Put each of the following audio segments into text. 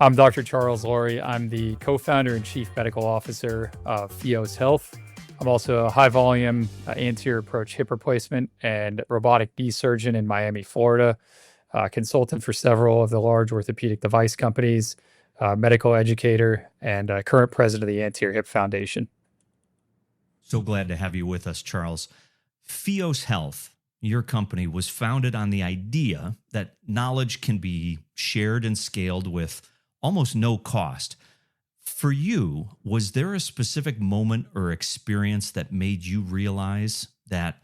I'm Dr. Charles Lawrie. I'm the co-founder and chief medical officer of FIOS Health. I'm also a high-volume anterior approach hip replacement and robotic knee surgeon in Miami, Florida, consultant for several of the large orthopedic device companies, medical educator, and current president of the Anterior Hip Foundation. So glad to have you with us, Charles. FIOS Health, your company, was founded on the idea that knowledge can be shared and scaled with almost no cost. For you, was there a specific moment or experience that made you realize that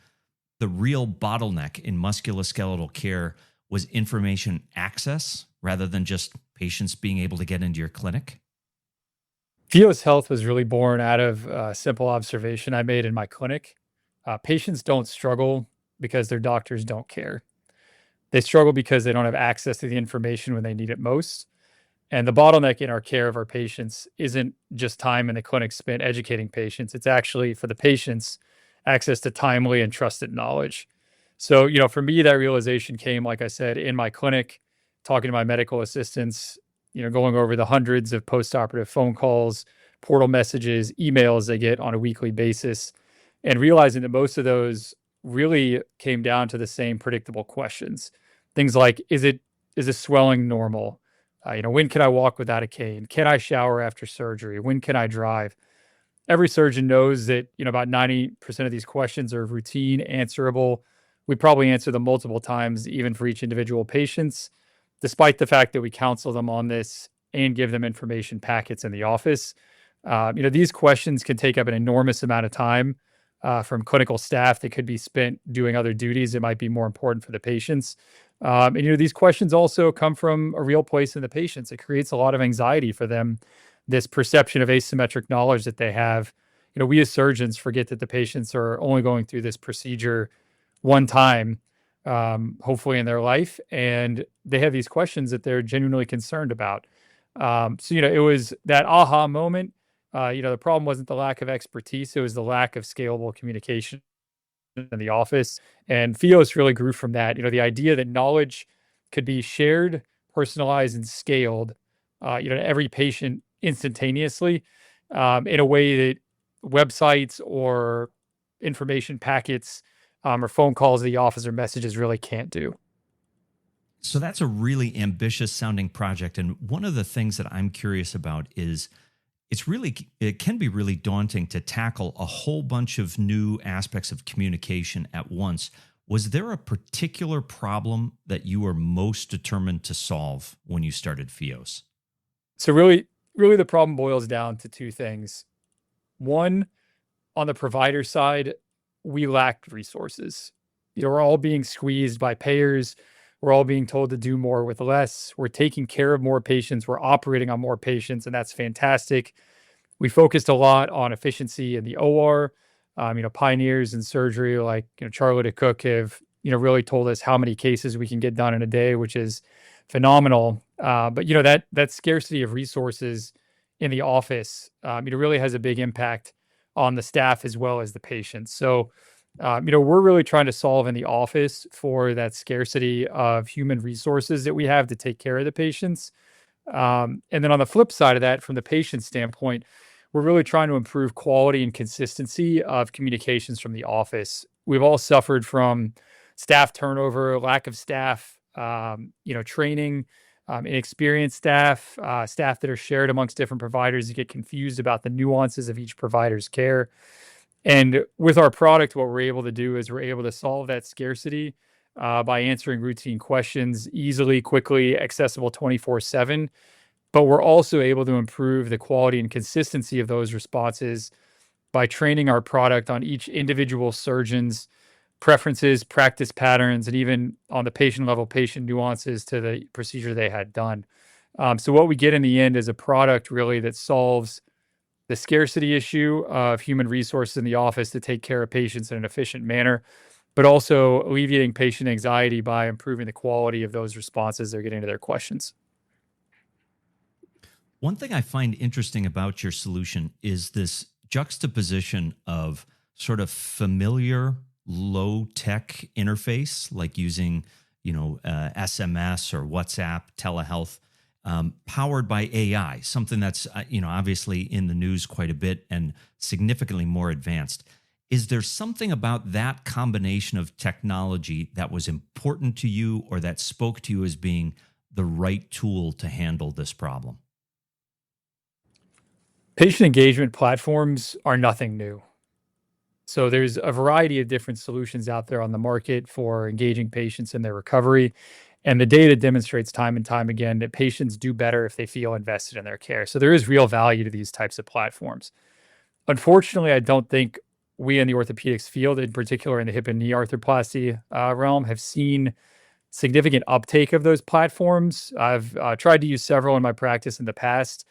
the real bottleneck in musculoskeletal care was information access rather than just patients being able to get into your clinic? FIOS Health was really born out of a simple observation I made in my clinic. Patients don't struggle because their doctors don't care. They struggle because they don't have access to the information when they need it most. And the bottleneck in our care of our patients isn't just time in the clinic spent educating patients. It's actually, for the patients, access to timely and trusted knowledge. So, for me, that realization came, like I said, in my clinic, talking to my medical assistants, going over the hundreds of post-operative phone calls, portal messages, emails they get on a weekly basis, and realizing that most of those really came down to the same predictable questions. Things like, is this swelling normal? When can I walk without a cane? Can I shower after surgery? When can I drive? Every surgeon knows that, about 90% of these questions are routine, answerable. We probably answer them multiple times, even for each individual patients, despite the fact that we counsel them on this and give them information packets in the office. These questions can take up an enormous amount of time from clinical staff that could be spent doing other duties that might be more important for the patients. These questions also come from a real place in the patients. It creates a lot of anxiety for them, this perception of asymmetric knowledge that they have. We as surgeons forget that the patients are only going through this procedure one time, hopefully in their life, and they have these questions that they're genuinely concerned about. It was that aha moment. The problem wasn't the lack of expertise, it was the lack of scalable communication in the office. And FIOS really grew from that. The idea that knowledge could be shared, personalized, and scaled, to every patient instantaneously, in a way that websites or information packets or phone calls to the office or messages really can't do. So that's a really ambitious sounding project. And one of the things that I'm curious about is it can be really daunting to tackle a whole bunch of new aspects of communication at once. Was there a particular problem that you were most determined to solve when you started FIOS? So really the problem boils down to two things. One, on the provider side, we lacked resources. We're all being squeezed by payers. We're all being told to do more with less. We're taking care of more patients. We're operating on more patients, and that's fantastic. We focused a lot on efficiency in the OR. Pioneers in surgery like Charlie Cook have really told us how many cases we can get done in a day, which is phenomenal. But that scarcity of resources in the office, really has a big impact on the staff as well as the patients. So we're really trying to solve in the office for that scarcity of human resources that we have to take care of the patients. And then on the flip side of that, from the patient standpoint, we're really trying to improve quality and consistency of communications from the office. We've all suffered from staff turnover, lack of staff, training, inexperienced staff, staff that are shared amongst different providers that get confused about the nuances of each provider's care. And with our product, what we're able to do is we're able to solve that scarcity by answering routine questions easily, quickly, accessible 24/7. But we're also able to improve the quality and consistency of those responses by training our product on each individual surgeon's preferences, practice patterns, and even on the patient level, patient nuances to the procedure they had done. So what we get in the end is a product really that solves the scarcity issue of human resources in the office to take care of patients in an efficient manner, but also alleviating patient anxiety by improving the quality of those responses they're getting to their questions. One thing I find interesting about your solution is this juxtaposition of sort of familiar low-tech interface, like using, SMS or WhatsApp, telehealth, powered by AI, something that's obviously in the news quite a bit and significantly more advanced. Is there something about that combination of technology that was important to you or that spoke to you as being the right tool to handle this problem? Patient engagement platforms are nothing new. So there's a variety of different solutions out there on the market for engaging patients in their recovery. And the data demonstrates time and time again that patients do better if they feel invested in their care. So there is real value to these types of platforms. Unfortunately, I don't think we in the orthopedics field, in particular in the hip and knee arthroplasty realm, have seen significant uptake of those platforms. I've tried to use several in my practice in the past,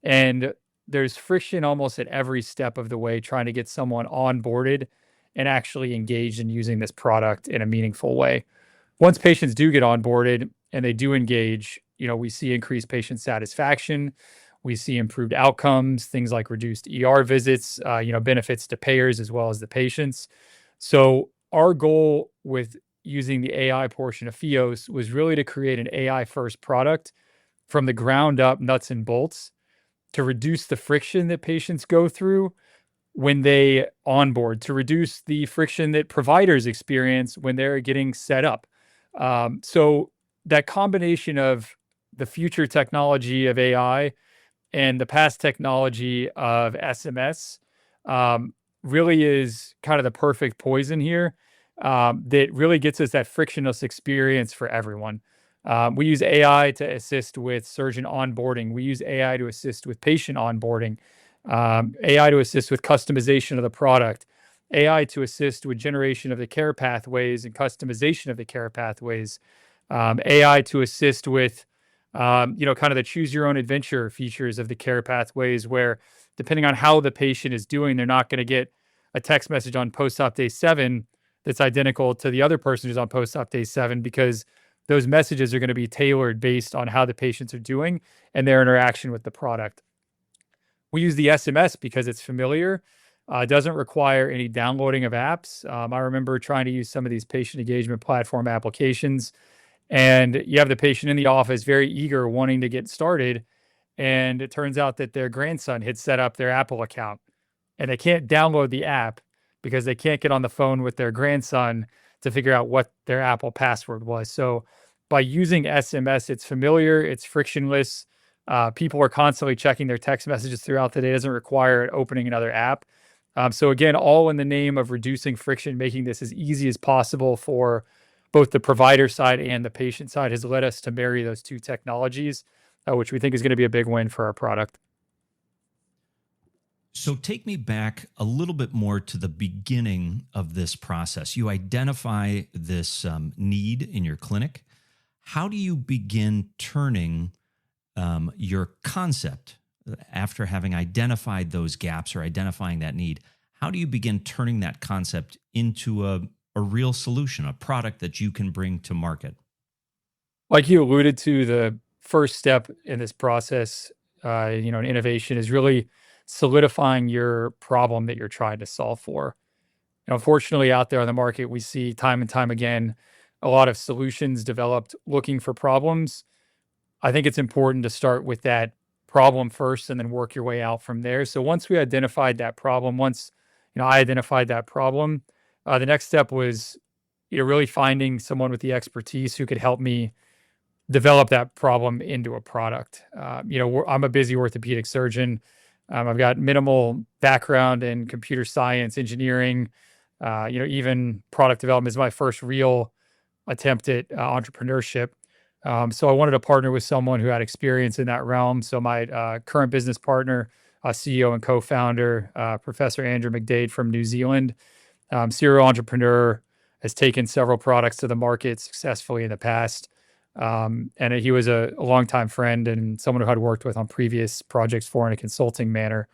and there's friction almost at every step of the way trying to get someone onboarded and actually engaged in using this product in a meaningful way. Once patients do get onboarded and they do engage, we see increased patient satisfaction. We see improved outcomes, things like reduced ER visits, benefits to payers as well as the patients. So our goal with using the AI portion of FIOS was really to create an AI first product from the ground up, nuts and bolts, to reduce the friction that patients go through when they onboard, to reduce the friction that providers experience when they're getting set up. So that combination of the future technology of AI and the past technology of SMS really is kind of the perfect poison here, that really gets us that frictionless experience for everyone. We use AI to assist with surgeon onboarding. We use AI to assist with patient onboarding, AI to assist with customization of the product, AI to assist with generation of the care pathways and customization of the care pathways, AI to assist with, kind of the choose your own adventure features of the care pathways, where depending on how the patient is doing, they're not going to get a text message on post-op day 7 that's identical to the other person who's on post-op day 7, because those messages are going to be tailored based on how the patients are doing and their interaction with the product. We use the SMS because it's familiar. It doesn't require any downloading of apps. I remember trying to use some of these patient engagement platform applications, and you have the patient in the office very eager, wanting to get started. And it turns out that their grandson had set up their Apple account and they can't download the app because they can't get on the phone with their grandson to figure out what their Apple password was. So by using SMS, it's familiar, it's frictionless. People are constantly checking their text messages throughout the day. It doesn't require opening another app. So again, all in the name of reducing friction, making this as easy as possible for both the provider side and the patient side, has led us to marry those two technologies, which we think is going to be a big win for our product. So take me back a little bit more to the beginning of this process. You identify this need in your clinic. How do you begin turning your concept after having identified those gaps or identifying that need? How do you begin turning that concept into a real solution, a product that you can bring to market? Like you alluded to, the first step in this process, in innovation, is really solidifying your problem that you're trying to solve for. Unfortunately, out there on the market, we see time and time again a lot of solutions developed looking for problems. I think it's important to start with that problem first and then work your way out from there. So once we identified that problem, once I identified that problem, the next step was really finding someone with the expertise who could help me develop that problem into a product. I'm a busy orthopedic surgeon. I've got minimal background in computer science, engineering. Even product development is my first real attempt at entrepreneurship. So I wanted to partner with someone who had experience in that realm. So my current business partner, CEO and co-founder, Professor Andrew McDade from New Zealand, serial entrepreneur, has taken several products to the market successfully in the past. And he was a longtime friend and someone who I'd worked with on previous projects for in a consulting manner.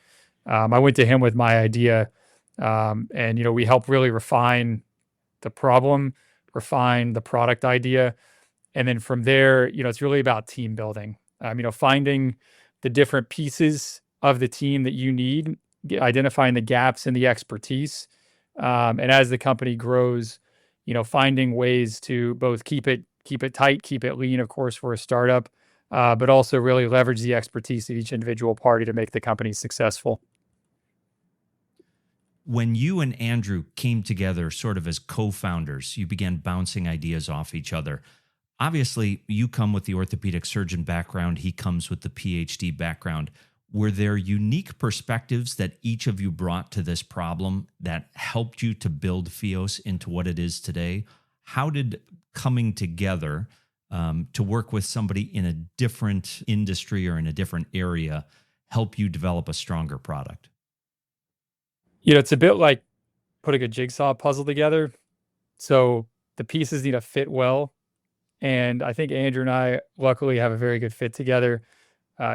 I went to him with my idea, and we helped really refine the problem, refine the product idea. And then from there, it's really about team building, finding the different pieces of the team that you need, identifying the gaps in the expertise. And as the company grows, finding ways to both keep it tight, keep it lean. Of course, we're a startup, but also really leverage the expertise of each individual party to make the company successful. When you and Andrew came together sort of as co-founders, you began bouncing ideas off each other. Obviously, you come with the orthopedic surgeon background, he comes with the PhD background. Were there unique perspectives that each of you brought to this problem that helped you to build FIOS into what it is today? How did coming together to work with somebody in a different industry or in a different area help you develop a stronger product? It's a bit like putting a jigsaw puzzle together. So the pieces need to fit well. And I think Andrew and I luckily have a very good fit together.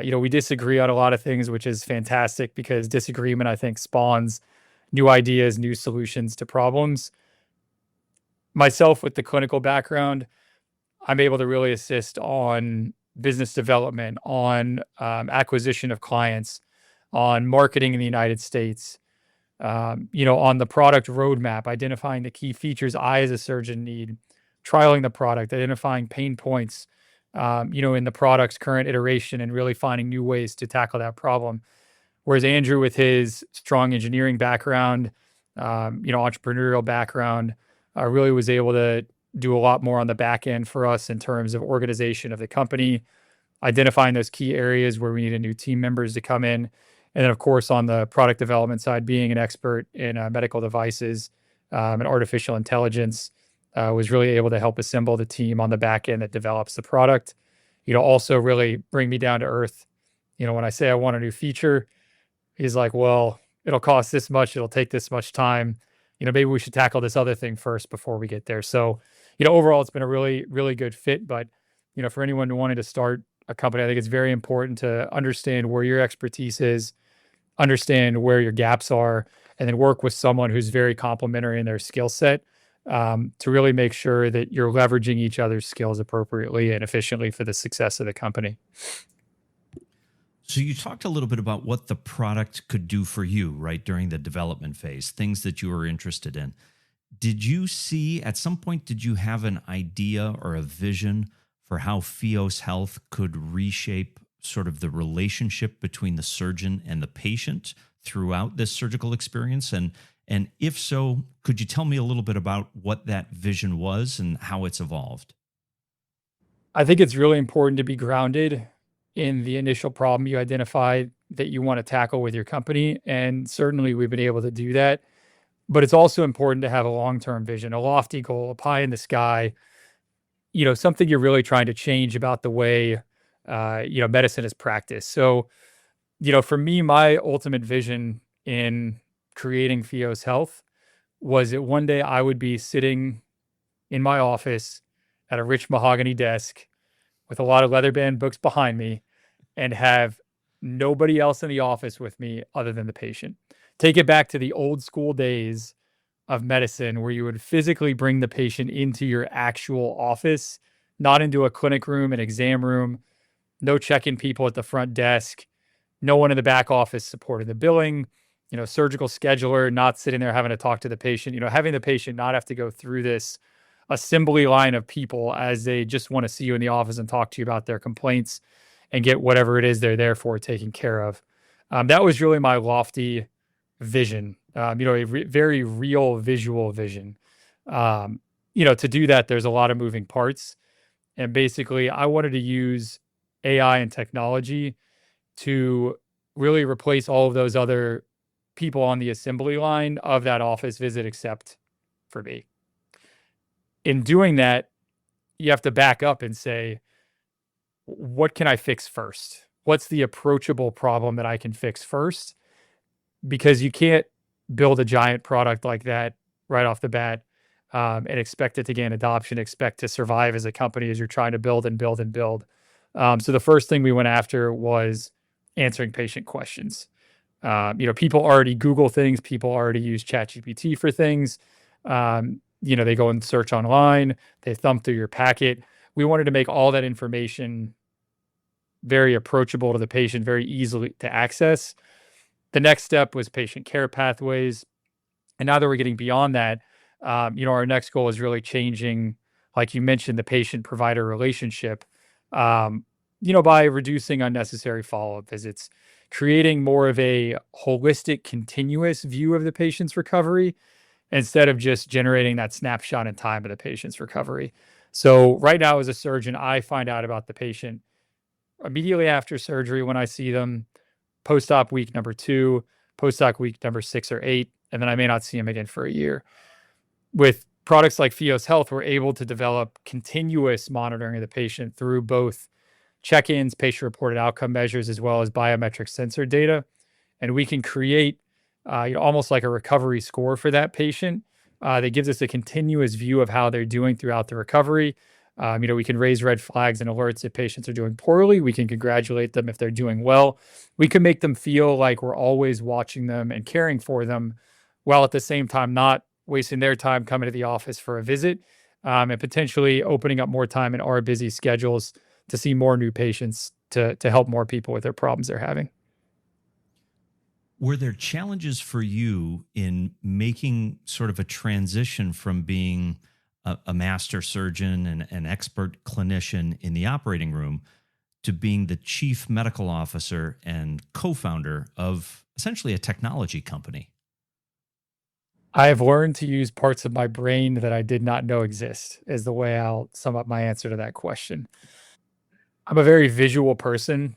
We disagree on a lot of things, which is fantastic because disagreement, I think, spawns new ideas, new solutions to problems. Myself, with the clinical background, I'm able to really assist on business development, on acquisition of clients, on marketing in the United States, on the product roadmap, identifying the key features I as a surgeon need, trialing the product, identifying pain points, in the product's current iteration and really finding new ways to tackle that problem. Whereas Andrew, with his strong engineering background, entrepreneurial background, really was able to do a lot more on the back end for us in terms of organization of the company, identifying those key areas where we needed new team members to come in. And then, of course, on the product development side, being an expert in medical devices and artificial intelligence, was really able to help assemble the team on the back end that develops the product. Also really bring me down to earth. When I say I want a new feature, he's like, well, it'll cost this much. It'll take this much time. Maybe we should tackle this other thing first before we get there. So, overall, it's been a really, really good fit. But, for anyone wanting to start a company, I think it's very important to understand where your expertise is, understand where your gaps are, and then work with someone who's very complementary in their skill set to really make sure that you're leveraging each other's skills appropriately and efficiently for the success of the company. So you talked a little bit about what the product could do for you, right, during the development phase, things that you were interested in. Did you see, at some point, did you have an idea or a vision for how FIOS Health could reshape sort of the relationship between the surgeon and the patient throughout this surgical experience? And if so, could you tell me a little bit about what that vision was and how it's evolved? I think it's really important to be grounded in the initial problem you identify that you want to tackle with your company. And certainly we've been able to do that. But it's also important to have a long-term vision, a lofty goal, a pie in the sky, something you're really trying to change about the way, medicine is practiced. So, for me, my ultimate vision in creating FIOS Health was that one day I would be sitting in my office at a rich mahogany desk with a lot of leather bound books behind me and have nobody else in the office with me other than the patient. Take it back to the old school days of medicine where you would physically bring the patient into your actual office, not into a clinic room, an exam room, no check-in people at the front desk, no one in the back office supporting the billing, surgical scheduler, not sitting there having to talk to the patient, having the patient not have to go through this assembly line of people as they just want to see you in the office and talk to you about their complaints and get whatever it is they're there for taken care of. That was really my lofty vision, very real visual vision. To do that, there's a lot of moving parts. And basically, I wanted to use AI and technology to really replace all of those other people on the assembly line of that office visit, except for me. In doing that, you have to back up and say, what can I fix first? What's the approachable problem that I can fix first? Because you can't build a giant product like that right off the bat and expect it to gain adoption, expect to survive as a company as you're trying to build and build and build. So the first thing we went after was answering patient questions. People already Google things. People already use ChatGPT for things. They go and search online. They thumb through your packet. We wanted to make all that information very approachable to the patient, very easily to access. The next step was patient care pathways. And now that we're getting beyond that, our next goal is really changing, like you mentioned, the patient-provider relationship. by reducing unnecessary follow-up visits, creating more of a holistic, continuous view of the patient's recovery instead of just generating that snapshot in time of the patient's recovery. So right now, as a surgeon, I find out about the patient immediately after surgery when I see them, post-op week number 2, post-op week number 6 or 8, and then I may not see them again for a year. With products like FIOS Health, we're able to develop continuous monitoring of the patient through both check-ins, patient-reported outcome measures, as well as biometric sensor data. And we can create almost like a recovery score for that patient that gives us a continuous view of how they're doing throughout the recovery. We can raise red flags and alerts if patients are doing poorly. We can congratulate them if they're doing well. We can make them feel like we're always watching them and caring for them, while at the same time not wasting their time coming to the office for a visit, and potentially opening up more time in our busy schedules to see more new patients to help more people with their problems they're having. Were there challenges for you in making sort of a transition from being a master surgeon and an expert clinician in the operating room to being the chief medical officer and co-founder of essentially a technology company? I have learned to use parts of my brain that I did not know exist, is the way I'll sum up my answer to that question. I'm a very visual person.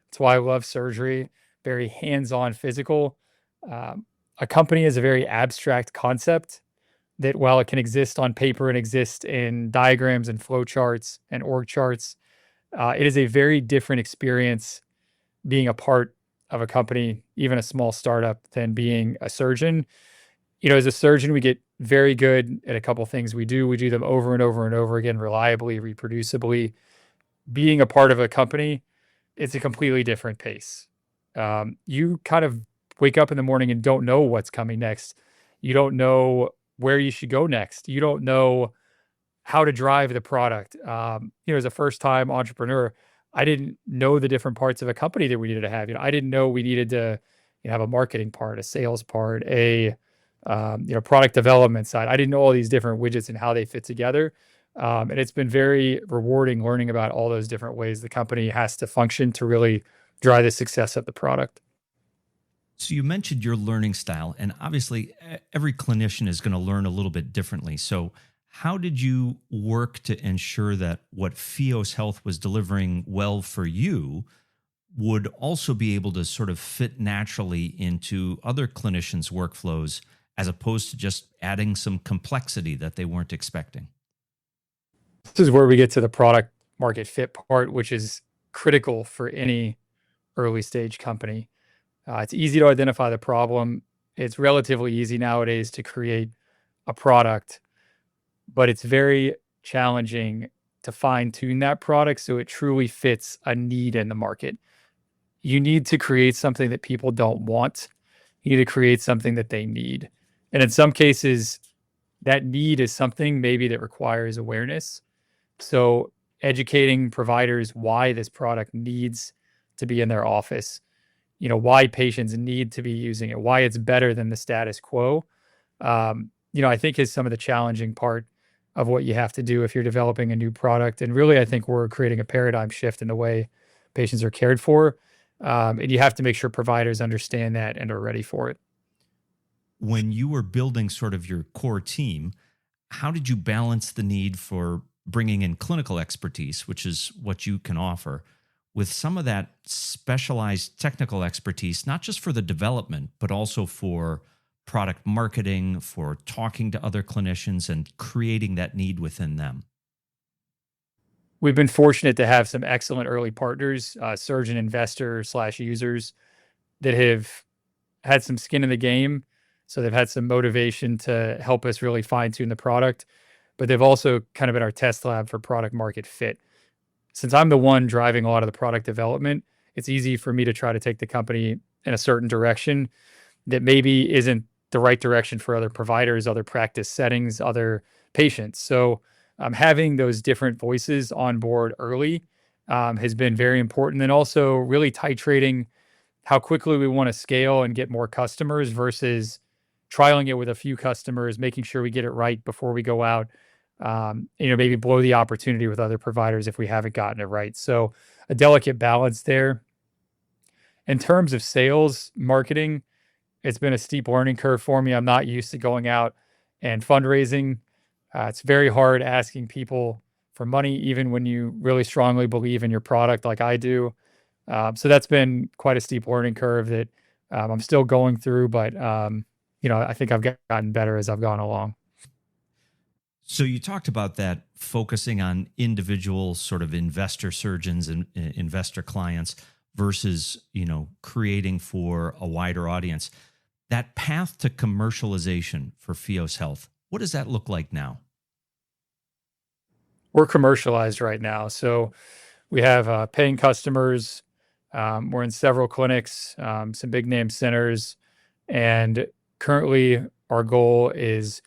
That's why I love surgery, very hands-on physical. A company is a very abstract concept that, while it can exist on paper and exist in diagrams and flow charts and org charts, it is a very different experience being a part of a company, even a small startup, than being a surgeon. As a surgeon, we get very good at a couple things we do. We do them over and over and over again, reliably, reproducibly. Being a part of a company, it's a completely different pace. You kind of wake up in the morning and don't know what's coming next. You don't know where you should go next. You don't know how to drive the product. As a first time entrepreneur, I didn't know the different parts of a company that we needed to have. I didn't know we needed to have a marketing part, a sales part, a product development side. I didn't know all these different widgets and how they fit together. And it's been very rewarding learning about all those different ways the company has to function to really drive the success of the product. So you mentioned your learning style, and obviously every clinician is going to learn a little bit differently. So how did you work to ensure that what FIOS Health was delivering well for you would also be able to sort of fit naturally into other clinicians' workflows, as opposed to just adding some complexity that they weren't expecting? This is where we get to the product market fit part, which is critical for any early stage company. It's easy to identify the problem. It's relatively easy nowadays to create a product, but it's very challenging to fine tune that product so it truly fits a need in the market. You need to create something that people don't want. You need to create something that they need. And in some cases, that need is something maybe that requires awareness. So educating providers why this product needs to be in their office, why patients need to be using it, why it's better than the status quo, I think is some of the challenging part of what you have to do if you're developing a new product. And really, I think we're creating a paradigm shift in the way patients are cared for. And you have to make sure providers understand that and are ready for it. When you were building sort of your core team, how did you balance the need for bringing in clinical expertise, which is what you can offer, with some of that specialized technical expertise, not just for the development, but also for product marketing, for talking to other clinicians and creating that need within them? We've been fortunate to have some excellent early partners, surgeon investors / users that have had some skin in the game. So they've had some motivation to help us really fine tune the product, but they've also kind of been our test lab for product market fit. Since I'm the one driving a lot of the product development, it's easy for me to try to take the company in a certain direction that maybe isn't the right direction for other providers, other practice settings, other patients. So having those different voices on board early has been very important. And also really titrating how quickly we want to scale and get more customers versus trialing it with a few customers, making sure we get it right before we go out, maybe blow the opportunity with other providers if we haven't gotten it right. So a delicate balance there. In terms of sales, marketing, it's been a steep learning curve for me. I'm not used to going out and fundraising. It's very hard asking people for money, even when you really strongly believe in your product like I do. So that's been quite a steep learning curve that I'm still going through, but I think I've gotten better as I've gone along. So you talked about that focusing on individual sort of investor surgeons and investor clients versus, creating for a wider audience. That path to commercialization for FIOS Health, what does that look like now? We're commercialized right now. So we have paying customers. We're in several clinics, some big name centers. And currently, our goal is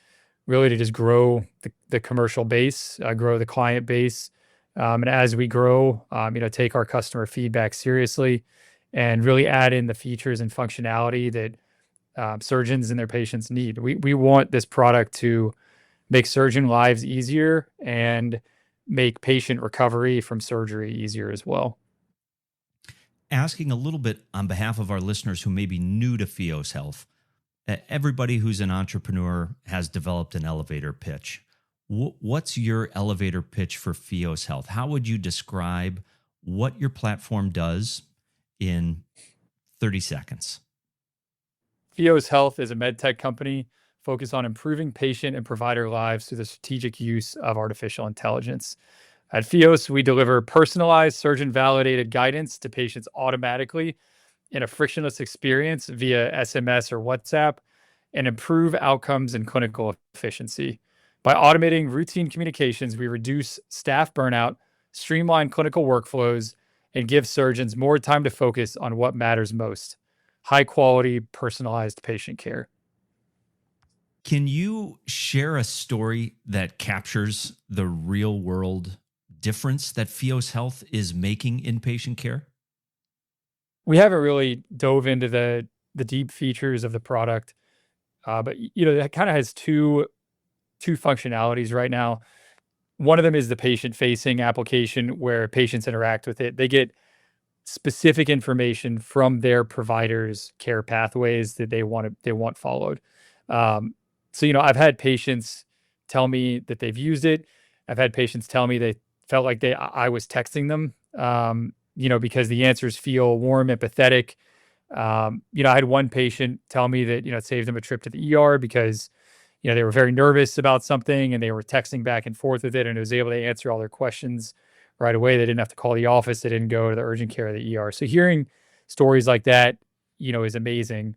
really to just grow the commercial base, grow the client base. And as we grow, take our customer feedback seriously and really add in the features and functionality that surgeons and their patients need. We want this product to make surgeon lives easier and make patient recovery from surgery easier as well. Asking a little bit on behalf of our listeners who may be new to FIOS Health, everybody who's an entrepreneur has developed an elevator pitch. What's your elevator pitch for FIOS Health? How would you describe what your platform does in 30 seconds? FIOS Health is a medtech company focused on improving patient and provider lives through the strategic use of artificial intelligence. At FIOS, we deliver personalized, surgeon-validated guidance to patients automatically in a frictionless experience via SMS or WhatsApp and improve outcomes and clinical efficiency. By automating routine communications, we reduce staff burnout, streamline clinical workflows, and give surgeons more time to focus on what matters most: high-quality, personalized patient care. Can you share a story that captures the real-world difference that FIOS Health is making in patient care? We haven't really dove into the deep features of the product, but it kind of has two functionalities right now. One of them is the patient-facing application where patients interact with it. They get specific information from their provider's care pathways that they want followed. So I've had patients tell me that they've used it. I've had patients tell me they felt like I was texting them, because the answers feel warm, empathetic. I had one patient tell me that, it saved them a trip to the ER because, they were very nervous about something and they were texting back and forth with it, and it was able to answer all their questions right away. They didn't have to call the office. They didn't go to the urgent care of the ER. So hearing stories like that, is amazing.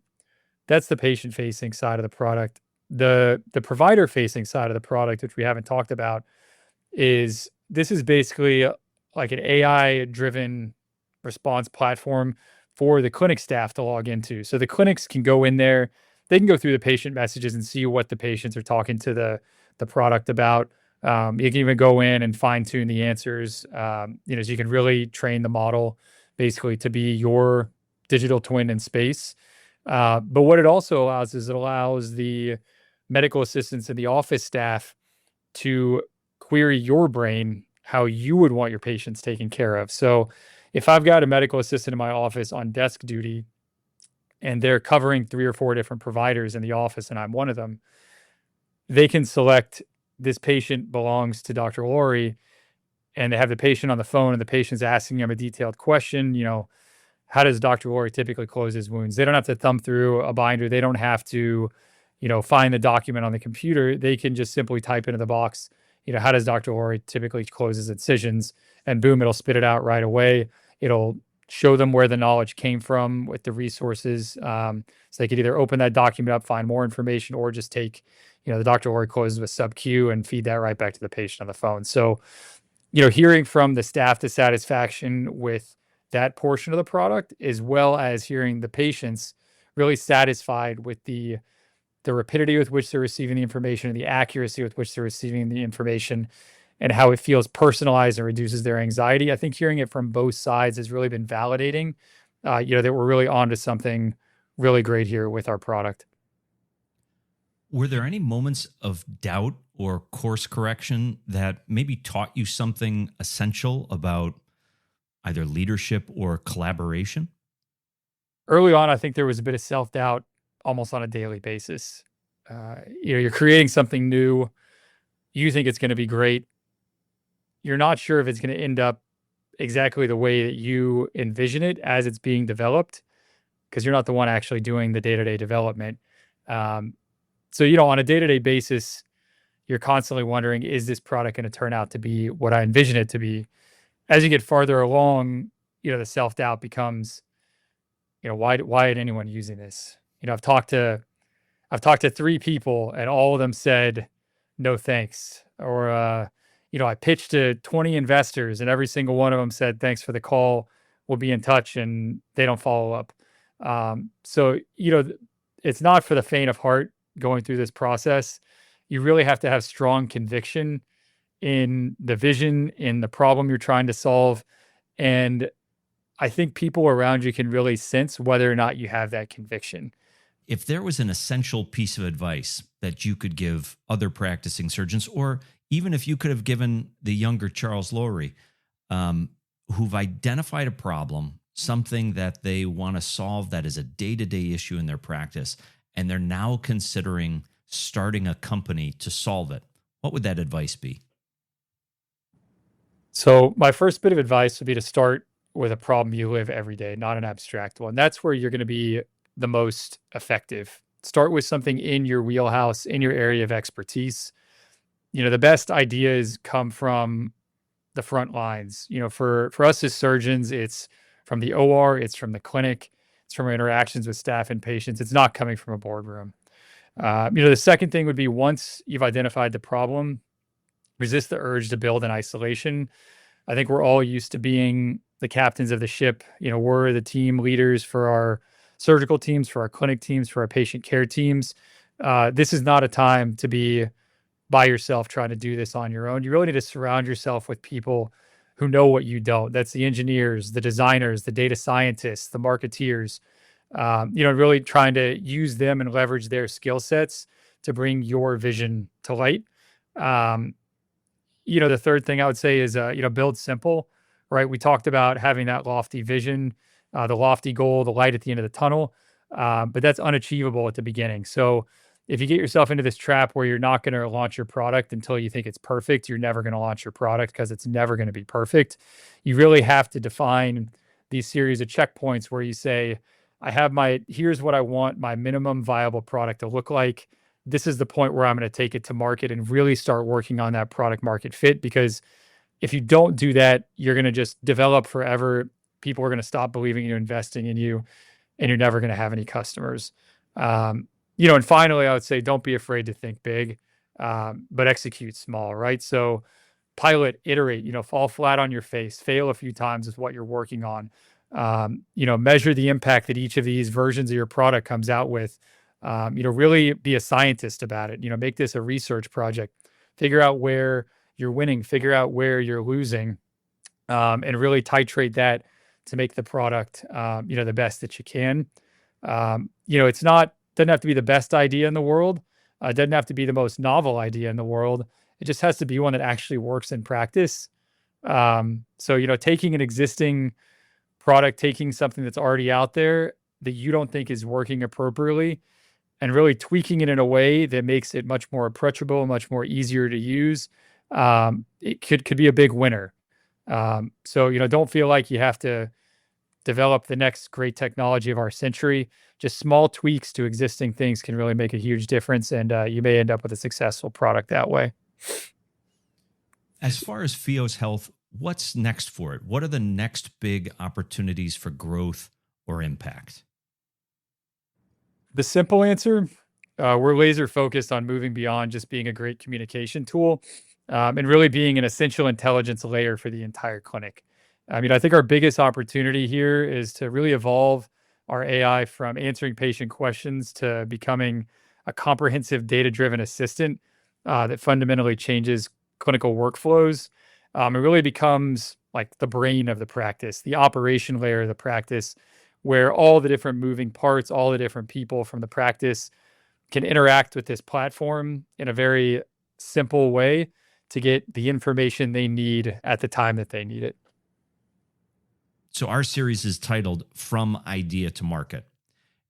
That's the patient-facing side of the product. The provider-facing side of the product, which we haven't talked about, is basically like an AI-driven response platform for the clinic staff to log into. So the clinics can go in there, they can go through the patient messages and see what the patients are talking to the product about. You can even go in and fine tune the answers. So you can really train the model basically to be your digital twin in space. But what it also allows is it allows the medical assistants and the office staff to query your brain how you would want your patients taken care of. So if I've got a medical assistant in my office on desk duty and they're covering 3 or 4 different providers in the office and I'm one of them, they can select this patient belongs to Dr. Lawrie, and they have the patient on the phone and the patient's asking them a detailed question. How does Dr. Lawrie typically close his wounds? They don't have to thumb through a binder. They don't have to, find the document on the computer. They can just simply type into the box, how does Dr. Lawrie typically close his incisions? And boom, it'll spit it out right away. It'll show them where the knowledge came from with the resources. So they could either open that document up, find more information, or just take, the Dr. Lawrie closes with sub-Q and feed that right back to the patient on the phone. So, hearing from the staff dissatisfaction with that portion of the product, as well as hearing the patients really satisfied with the rapidity with which they're receiving the information and the accuracy with which they're receiving the information and how it feels personalized and reduces their anxiety. I think hearing it from both sides has really been validating, that we're really onto something really great here with our product. Were there any moments of doubt or course correction that maybe taught you something essential about either leadership or collaboration? Early on, I think there was a bit of self-doubt almost on a daily basis. You're creating something new. You think it's gonna be great. You're not sure if it's gonna end up exactly the way that you envision it as it's being developed, because 'cause you're not the one actually doing the day-to-day development. Um, so, on a day-to-day basis, you're constantly wondering, "Is this product gonna turn out to be what I envision it to be?" As you get farther along, the self-doubt becomes, "Why is anyone using this?" I've talked to 3 people and all of them said, "No, thanks." Or, I pitched to 20 investors and every single one of them said, "Thanks for the call. We'll be in touch," and they don't follow up. So, it's not for the faint of heart going through this process. You really have to have strong conviction in the vision, in the problem you're trying to solve, and I think people around you can really sense whether or not you have that conviction. If there was an essential piece of advice that you could give other practicing surgeons, or even if you could have given the younger Charles Lawrie, who've identified a problem, something that they want to solve that is a day-to-day issue in their practice, and they're now considering starting a company to solve it, what would that advice be? So, my first bit of advice would be to start with a problem you live every day, not an abstract one. That's where you're going to be the most effective. Start with something in your wheelhouse, in your area of expertise. The best ideas come from the front lines. For us as surgeons, it's from the OR, it's from the clinic, it's from our interactions with staff and patients. It's not coming from a boardroom. The second thing would be, once you've identified the problem, resist the urge to build in isolation. I think we're all used to being the captains of the ship. We're the team leaders for our surgical teams, for our clinic teams, for our patient care teams. This is not a time to be by yourself trying to do this on your own. You really need to surround yourself with people who know what you don't. That's the engineers, the designers, the data scientists, the marketeers. Really trying to use them and leverage their skill sets to bring your vision to light. Um, the third thing I would say is, build simple, right? We talked about having that lofty vision, the lofty goal, the light at the end of the tunnel, but that's unachievable at the beginning. So if you get yourself into this trap where you're not going to launch your product until you think it's perfect, you're never going to launch your product because it's never going to be perfect. You really have to define these series of checkpoints where you say, here's what I want my minimum viable product to look like. This is the point where I'm going to take it to market and really start working on that product market fit. Because if you don't do that, you're going to just develop forever. People are going to stop believing in you, investing in you, and you're never going to have any customers. And finally, I would say, don't be afraid to think big, but execute small, right? So pilot, iterate, fall flat on your face, fail a few times with what you're working on. Measure the impact that each of these versions of your product comes out with. Really be a scientist about it. Make this a research project. Figure out where you're winning, figure out where you're losing, and really titrate that to make the product, the best that you can. Doesn't have to be the best idea in the world. It doesn't have to be the most novel idea in the world. It just has to be one that actually works in practice. So, taking an existing product, taking something that's already out there that you don't think is working appropriately, and really tweaking it in a way that makes it much more approachable, much more easier to use, it could be a big winner. So, don't feel like you have to develop the next great technology of our century. Just small tweaks to existing things can really make a huge difference, and you may end up with a successful product that way. As far as FIOS Health, what's next for it? What are the next big opportunities for growth or impact? The simple answer, we're laser focused on moving beyond just being a great communication tool, and really being an essential intelligence layer for the entire clinic. I think our biggest opportunity here is to really evolve our AI from answering patient questions to becoming a comprehensive data-driven assistant that fundamentally changes clinical workflows. It really becomes like the brain of the practice, the operation layer of the practice, where all the different moving parts, all the different people from the practice can interact with this platform in a very simple way to get the information they need at the time that they need it. So our series is titled From Idea to Market.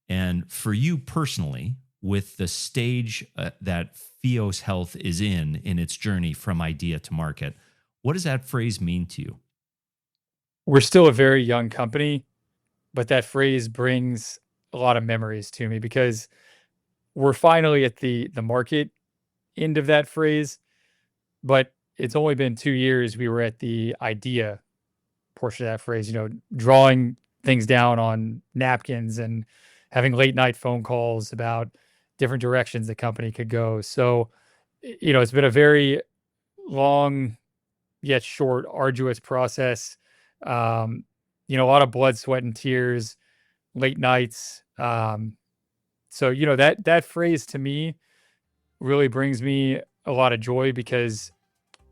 And for you personally, with the stage that FIOS Health is in its journey from idea to market, what does that phrase mean to you? We're still a very young company, but that phrase brings a lot of memories to me because we're finally at the market end of that phrase, but it's only been 2 years we were at the idea portion of that phrase, drawing things down on napkins and having late night phone calls about different directions the company could go. So, it's been a very long yet short, arduous process. A lot of blood, sweat, and tears, late nights. So, that phrase to me really brings me a lot of joy because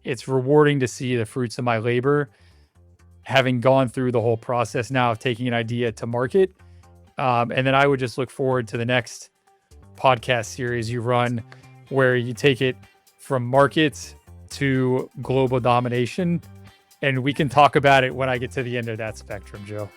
it's rewarding to see the fruits of my labor having gone through the whole process now of taking an idea to market. And then I would just look forward to the next podcast series you run where you take it from markets to global domination. And we can talk about it when I get to the end of that spectrum, Joe.